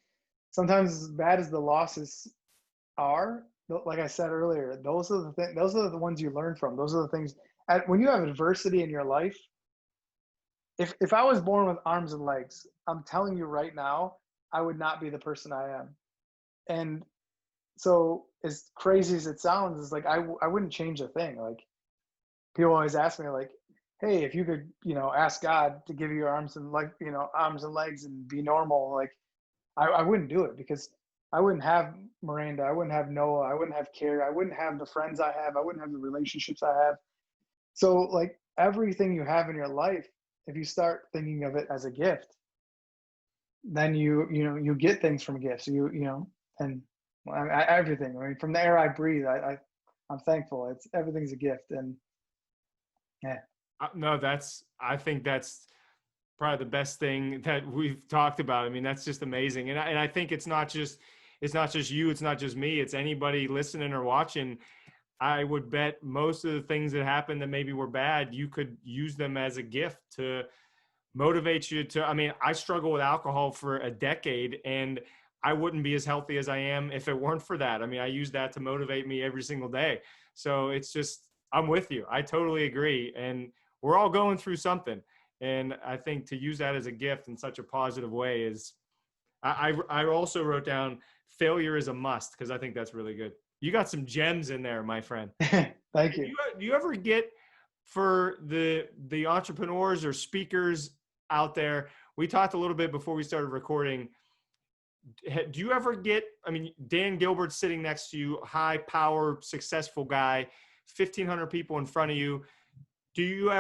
sometimes as bad as the losses are, like I said earlier, those are the things. Those are the ones you learn from. Those are the things. When you have adversity in your life, if I was born with arms and legs, I'm telling you right now, I would not be the person I am. And so, as crazy as it sounds, it's like I wouldn't change a thing. Like people always ask me, like, hey, if you could, ask God to give you your arms and legs and be normal, like I wouldn't do it because I wouldn't have Miranda, I wouldn't have Noah, I wouldn't have Carrie, I wouldn't have the friends I have, I wouldn't have the relationships I have. So like everything you have in your life, if you start thinking of it as a gift, then you get things from gifts. And everything. I mean, from the air I breathe, I'm thankful. Everything's a gift, and yeah. No, I think that's probably the best thing that we've talked about. I mean, that's just amazing. And I think it's not just you, it's not just me, it's anybody listening or watching. I would bet most of the things that happened that maybe were bad, you could use them as a gift to motivates you to, I mean, I struggle with alcohol for a decade, and I wouldn't be as healthy as I am if it weren't for that. I mean, I use that to motivate me every single day. So it's just, I'm with you. I totally agree. And we're all going through something. And I think to use that as a gift in such a positive way is, I also wrote down failure is a must, because I think that's really good. You got some gems in there, my friend. Thank you. Do you ever get, for the entrepreneurs or speakers out there, we talked a little bit before we started recording, do you ever get, I mean, Dan Gilbert's sitting next to you, high power, successful guy, 1,500 people in front of you. Do you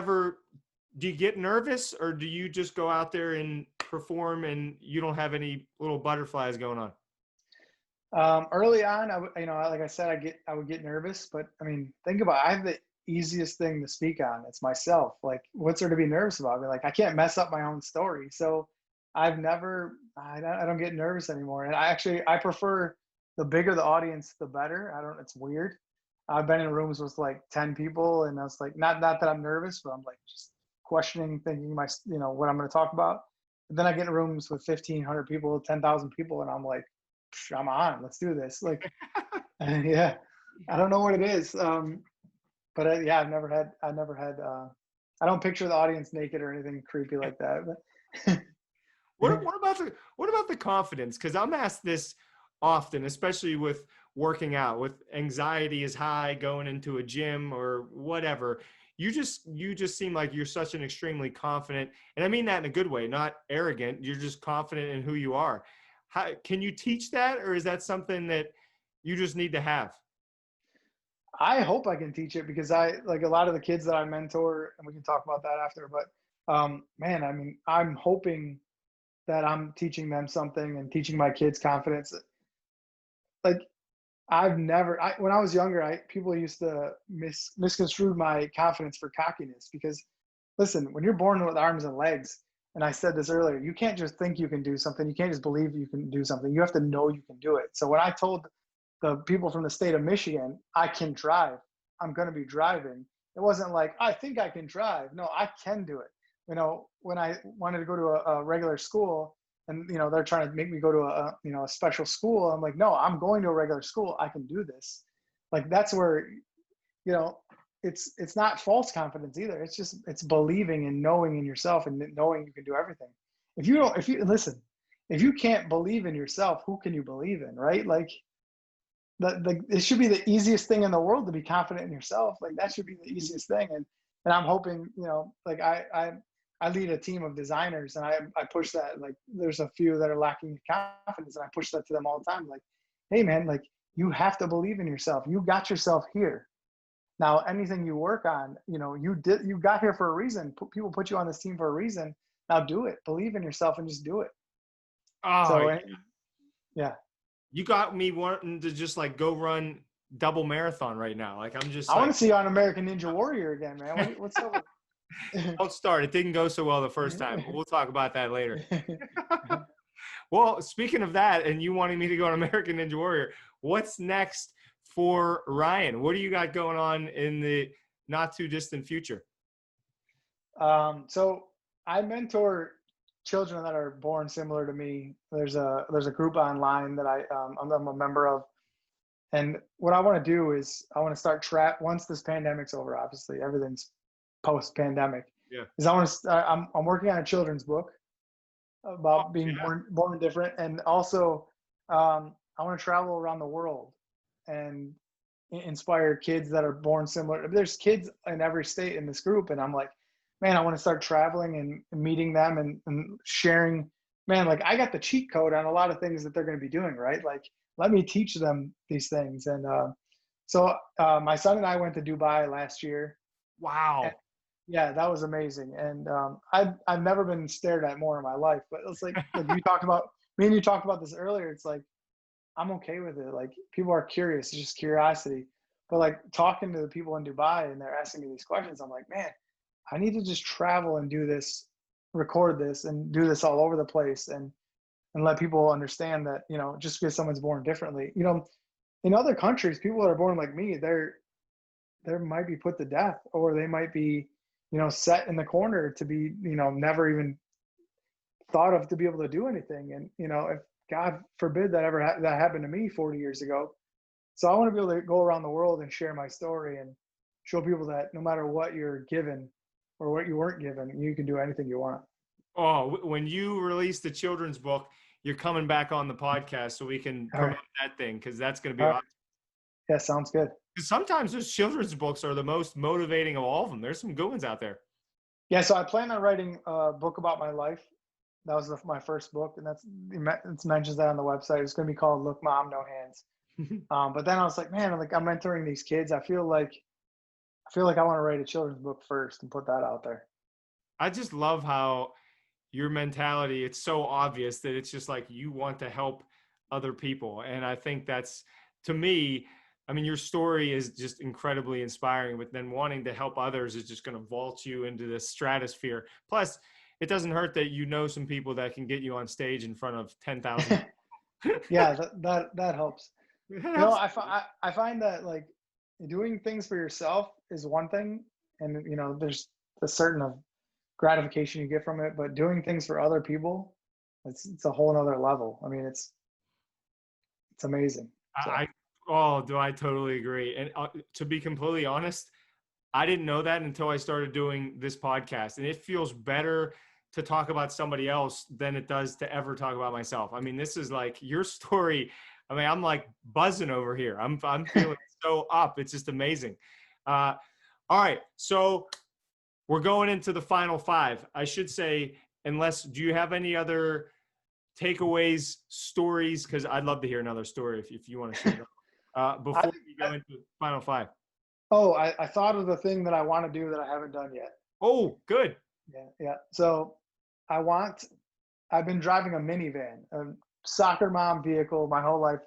get nervous, or do you just go out there and perform and you don't have any little butterflies going on? Early on, like I said, I would get nervous, but I mean, think about it. I have the easiest thing to speak on. It's myself. Like, what's there to be nervous about? I mean, like, I can't mess up my own story. So I don't get nervous anymore. And I prefer the bigger the audience, the better. It's weird. I've been in rooms with like 10 people, and I was like, not that I'm nervous, but I'm like just questioning, thinking what I'm going to talk about. And then I get in rooms with 1,500 people, 10,000 people, and I'm like, I'm on, let's do this. Like, yeah, I don't know what it is. But yeah, I don't picture the audience naked or anything creepy like that. But What about the confidence? Because I'm asked this often, especially with working out, with anxiety is high, going into a gym or whatever. You just seem like you're such an extremely confident, and I mean that in a good way, not arrogant. You're just confident in who you are. How can you teach that, or is that something that you just need to have? I hope I can teach it, because I like a lot of the kids that I mentor, and we can talk about that after. But man, I mean, I'm hoping that I'm teaching them something and teaching my kids confidence. Like, when I was younger, people used to misconstrue my confidence for cockiness, because listen, when you're born with arms and legs, and I said this earlier, you can't just think you can do something. You can't just believe you can do something. You have to know you can do it. So when I told the people from the state of Michigan, I can drive, I'm going to be driving, it wasn't like, I think I can drive. No, I can do it. When I wanted to go to a regular school, and they're trying to make me go to a special school, I'm like, no, I'm going to a regular school, I can do this. Like, that's where, you know it's not false confidence either. It's believing and knowing in yourself, and knowing you can do everything. If you can't believe in yourself, who can you believe in, right? Like, it should be the easiest thing in the world to be confident in yourself. Like, that should be the easiest thing. And I'm hoping, like, I lead a team of designers, and I push that. Like, there's a few that are lacking confidence, and I push that to them all the time. Like, hey man, like, you have to believe in yourself. You got yourself here. Now, anything you work on, you got here for a reason. People put you on this team for a reason. Now do it. Believe in yourself and just do it. Oh, So, yeah. you got me wanting to just like go run double marathon right now. Like, I'm just I want like, to see you on American Ninja Warrior again, man. What's up? don't start. It didn't go so well the first time, but we'll talk about that later. Well, speaking of that, and you wanting me to go on American Ninja Warrior, what's next for Ryan? What do you got going on in the not too distant future? So I mentor children that are born similar to me. There's a group online that I'm a member of, and what I want to do is I want to start once this pandemic's over. Obviously, everything's post-pandemic. Yeah. Is I'm working on a children's book about being born different, and also I want to travel around the world and inspire kids that are born similar. There's kids in every state in this group, and I'm like, man, I want to start traveling and meeting them and sharing. Man, like, I got the cheat code on a lot of things that they're going to be doing, right? Like, let me teach them these things. And so my son and I went to Dubai last year. Wow. Yeah, that was amazing. And I've never been stared at more in my life. But it's like you talked about, me and you talked about this earlier. It's like, I'm okay with it. Like, people are curious. It's just curiosity. But like, talking to the people in Dubai, and they're asking me these questions, I'm like, man, I need to just travel and do this, record this, and do this all over the place, and let people understand that, just because someone's born differently, in other countries, people that are born like me, they might be put to death, or they might be, set in the corner to be, never even thought of to be able to do anything. And, if God forbid that that happened to me 40 years ago. So I want to be able to go around the world and share my story and show people that no matter what you're given or what you weren't given, you can do anything you want. Oh, when you release the children's book, you're coming back on the podcast so we can All promote right. that thing, because that's going to be All right. awesome. Yeah, sounds good. 'Cause sometimes those children's books are the most motivating of all of them. There's some good ones out there. Yeah, so I plan on writing a book about my life. That was my first book, and it mentions that on the website. It's going to be called "Look, Mom, No Hands." But then I was like, man, I'm mentoring these kids. I want to write a children's book first and put that out there. I just love how your mentality, it's so obvious that it's just like you want to help other people. And I think that's, to me, I mean, your story is just incredibly inspiring, but then wanting to help others is just going to vault you into the stratosphere. Plus, it doesn't hurt that you know some people that can get you on stage in front of 10,000. Yeah, that helps. I find that like doing things for yourself is one thing, and there's a certain of gratification you get from it, but doing things for other people, it's a whole nother level. I mean, it's amazing. So. Do I totally agree. And to be completely honest, I didn't know that until I started doing this podcast, and it feels better to talk about somebody else than it does to ever talk about myself. I mean, this is like your story. I mean, I'm like buzzing over here. I'm feeling so up. It's just amazing. All right. So we're going into the final five. I should say, do you have any other takeaways, stories? Because I'd love to hear another story if you want to share that. Before we go into the final five. Oh, I thought of the thing that I want to do that I haven't done yet. Oh, good. Yeah. So I've been driving a minivan, a soccer mom vehicle my whole life.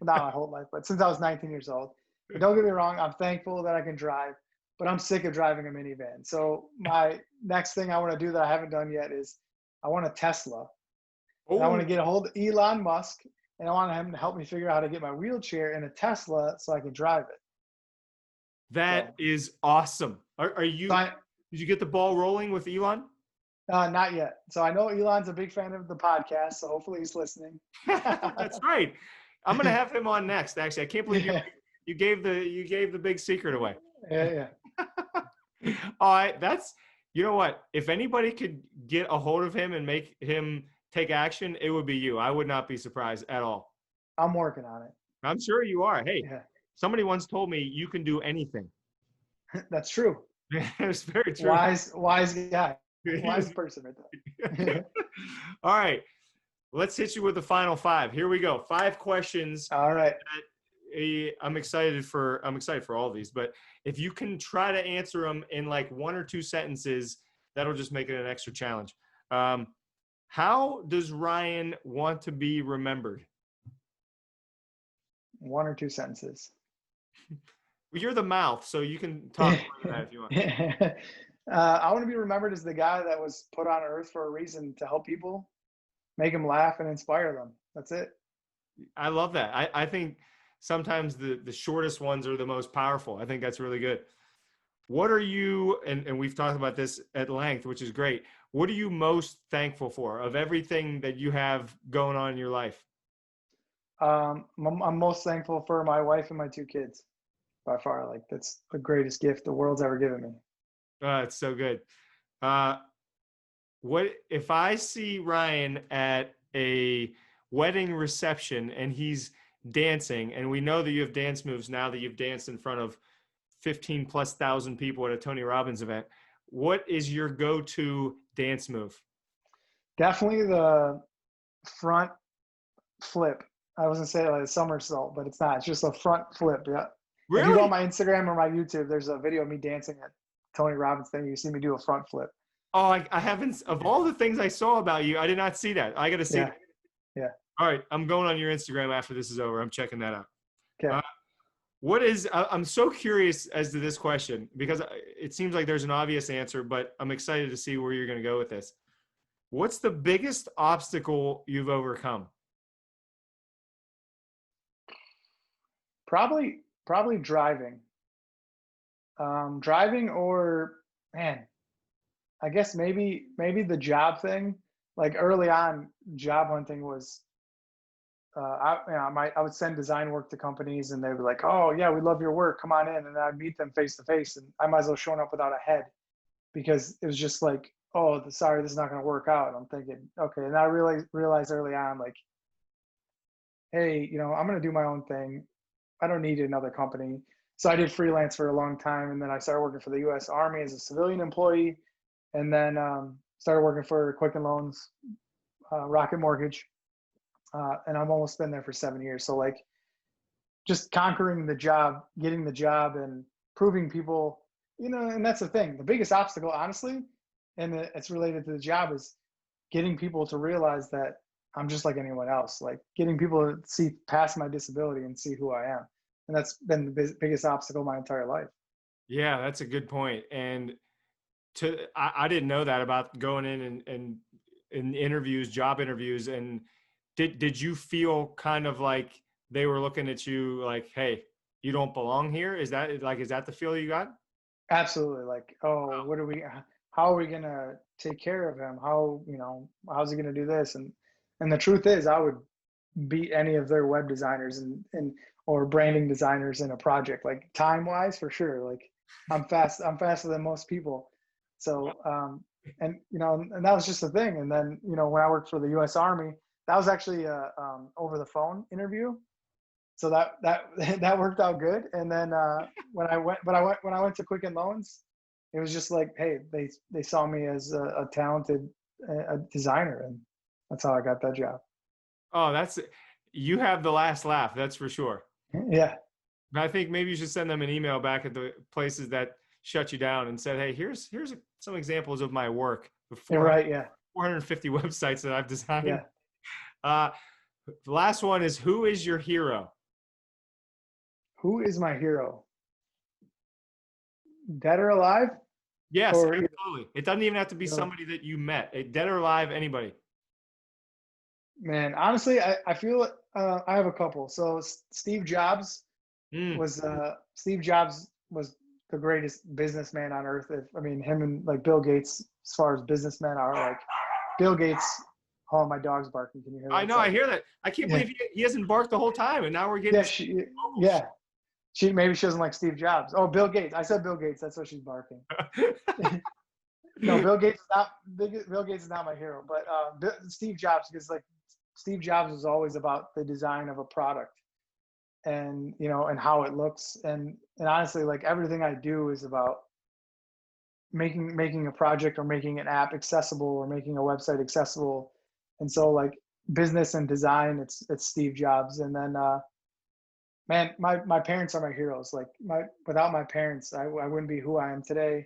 Not my whole life, but since I was 19 years old. But don't get me wrong, I'm thankful that I can drive, but I'm sick of driving a minivan. So my next thing I want to do that I haven't done yet is I want a Tesla. And I want to get a hold of Elon Musk, and I want him to help me figure out how to get my wheelchair in a Tesla so I can drive it. That is awesome. Did you get the ball rolling with Elon? Not yet. So I know Elon's a big fan of the podcast, so hopefully he's listening. That's right. I'm going to have him on next. Actually, I can't believe you gave the big secret away. Yeah. All right. You know what? If anybody could get a hold of him and make him take action, it would be you. I would not be surprised at all. I'm working on it. I'm sure you are. Hey, yeah. Somebody once told me you can do anything. That's true. It's very true. Wise guy. Wise person right there. All right. Let's hit you with the final five. Here we go. 5 questions. All right. I'm excited for all of these, but if you can try to answer them in like 1 or 2 sentences, that'll just make it an extra challenge. How does Ryan want to be remembered? 1 or 2 sentences. Well, you're the mouth, so you can talk about that if you want. I want to be remembered as the guy that was put on earth for a reason, to help people, make them laugh, and inspire them. That's it. I love that. I think sometimes the shortest ones are the most powerful. I think that's really good. What are you, and we've talked about this at length, which is great. What are you most thankful for of everything that you have going on in your life? I'm most thankful for my wife and my 2 kids. By far, like that's the greatest gift the world's ever given me. It's so good. What if I see Ryan at a wedding reception and he's dancing, and we know that you have dance moves now that you've danced in front of 15,000+ people at a Tony Robbins event. What is your go-to dance move? Definitely the front flip. I was gonna say like a somersault, but it's not. It's just a front flip. Yeah. Really? If you go on my Instagram or my YouTube, there's a video of me dancing at Tony Robbins thing. You see me do a front flip. Oh, I haven't. Of all the things I saw about you, I did not see that. I got to see that. Yeah. All right. I'm going on your Instagram after this is over. I'm checking that out. Okay. I'm so curious as to this question, because it seems like there's an obvious answer, but I'm excited to see where you're going to go with this. What's the biggest obstacle you've overcome? Probably driving. Driving, or man, I guess maybe the job thing. like early on, job hunting was, I would send design work to companies and they'd be like, oh yeah, we love your work. Come on in. And I'd meet them face to face and I might as well showing up without a head because it was just like, oh, sorry, this is not going to work out. And I'm thinking, okay. And I realized early on, like, hey, I'm going to do my own thing. I don't need another company. So I did freelance for a long time. And then I started working for the US Army as a civilian employee. And then started working for Quicken Loans, Rocket Mortgage. And I've almost been there for 7 years. So like just conquering the job, getting the job and proving people, and that's the thing. The biggest obstacle, honestly, and it's related to the job is getting people to realize that I'm just like anyone else, like getting people to see past my disability and see who I am. And that's been the biggest obstacle my entire life. Yeah, that's a good point. And I didn't know that about going in and in interviews, job interviews. And did you feel kind of like they were looking at you like, hey, you don't belong here? Is that the feel you got? Absolutely. Like, oh, how are we going to take care of him? How's he going to do this? And the truth is I would beat any of their web designers or branding designers in a project, like time wise for sure. Like I'm faster than most people. So, and that was just the thing. And then, when I worked for the US Army, that was actually a over the phone interview. So that worked out good. And then when I went to Quicken Loans, it was just like, hey, they saw me as a talented designer, and that's how I got that job. Oh, you have the last laugh. That's for sure. Yeah. I think maybe you should send them an email back at the places that shut you down and said, hey, here's some examples of my work. You're right. Yeah. 450 websites that I've designed. Yeah. The last one is, who is your hero? Who is my hero? Dead or alive? Yes, absolutely. It doesn't even have to be somebody that you met. Dead or alive, anybody. Man, honestly, I feel I have a couple. So Steve Jobs was the greatest businessman on earth. Him and like Bill Gates, as far as businessmen are, like Bill Gates. Oh, my dog's barking. Can you hear that? I know, I hear that. I can't believe he hasn't barked the whole time, and now we're getting. Maybe she doesn't like Steve Jobs. Oh, Bill Gates. I said Bill Gates. That's why she's barking. No, Bill Gates is not my hero, but Steve Jobs, because like Steve Jobs was always about the design of a product and and how it looks, and honestly, like everything I do is about making a project or making an app accessible or making a website accessible. And so like business and design, it's Steve Jobs. And then man, my parents are my heroes. Like without my parents, I wouldn't be who I am today.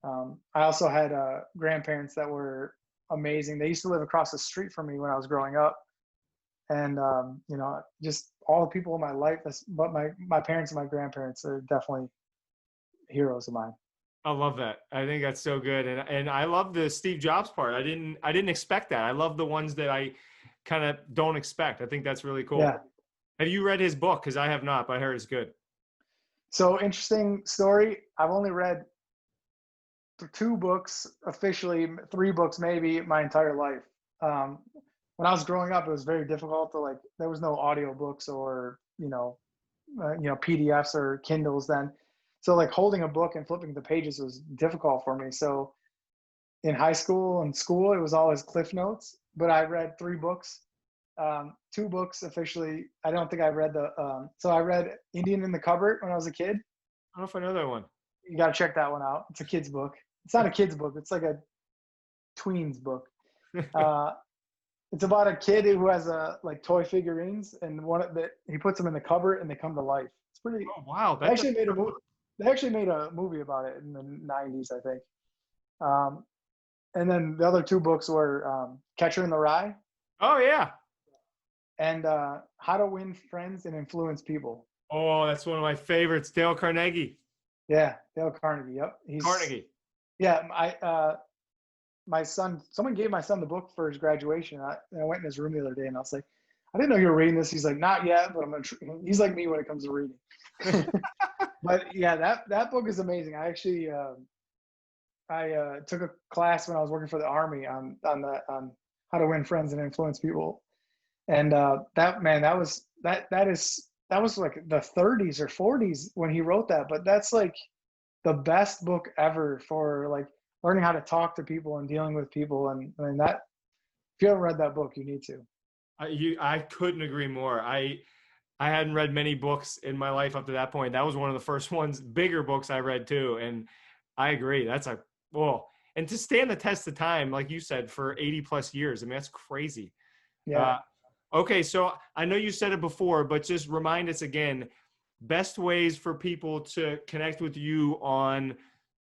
I also had grandparents that were amazing. They used to live across the street from me when I was growing up. And just all the people in my life, but my parents and my grandparents are definitely heroes of mine. I love that. I think that's so good. And I love the Steve Jobs part. I didn't expect that. I love the ones that I kind of don't expect. I think that's really cool. Yeah. Have you read his book? Because I have not, but I heard it's good. So interesting story. I've only read 2 books, officially 3 books maybe, my entire life. When I was growing up, it was very difficult to there was no audio books or PDFs or Kindles then. So like holding a book and flipping the pages was difficult for me. So in high school and school, it was always Cliff Notes, but I read 3 books, 2 books officially. I don't think I read so I read Indian in the Cupboard when I was a kid. I don't know if I know that one. You got to check that one out. It's a kid's book. It's not a kid's book. It's like a tween's book. It's about a kid who has toy figurines, and he puts them in the cupboard and they come to life. It's pretty. Oh wow! They actually made a movie about it in the 90s, I think. And then the other 2 books were Catcher in the Rye. Oh yeah. And How to Win Friends and Influence People. Oh, that's one of my favorites. Dale Carnegie. Yeah, Dale Carnegie. Yep. Carnegie. Yeah, someone gave my son the book for his graduation. I went in his room the other day and I was like, I didn't know you were reading this. He's like, not yet, but he's like me when it comes to reading. But yeah, that book is amazing. I actually, I took a class when I was working for the Army on How to Win Friends and Influence People. And that was like the 30s or 40s when he wrote that. But that's like the best book ever for like learning how to talk to people and dealing with people. And that, if you haven't read that book, you need to. I couldn't agree more. I hadn't read many books in my life up to that point. That was one of the first ones, bigger books I read too. And I agree. That's a, well, and to stand the test of time, like you said, for 80 plus years. I mean, that's crazy. Yeah. Okay. So I know you said it before, but just remind us again, best ways for people to connect with you on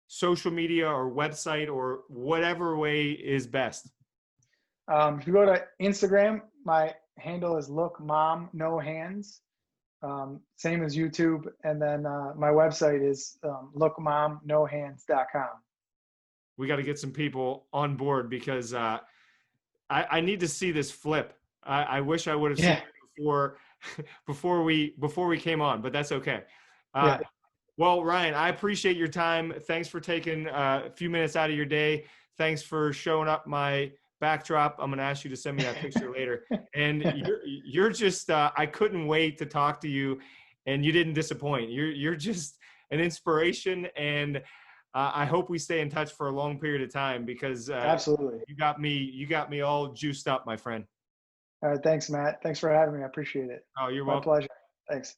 social media or website or whatever way is best. If you go to Instagram, my handle is Look Mom No Hands. Same as YouTube. And then my website is lookmomnohands.com. We got to get some people on board because I need to see this flip. I wish I would have seen Yeah. it before before we came on, but that's okay. Yeah. Well, Ryan, I appreciate your time. Thanks for taking a few minutes out of your day. Thanks for showing up my backdrop. I'm going to ask you to send me that picture later. And you're just I couldn't wait to talk to you, and you didn't disappoint. You're just an inspiration, and I hope we stay in touch for a long period of time because Absolutely. you got me all juiced up, my friend. All right. Thanks, Matt. Thanks for having me. I appreciate it. Oh, you're My welcome. pleasure. Thanks.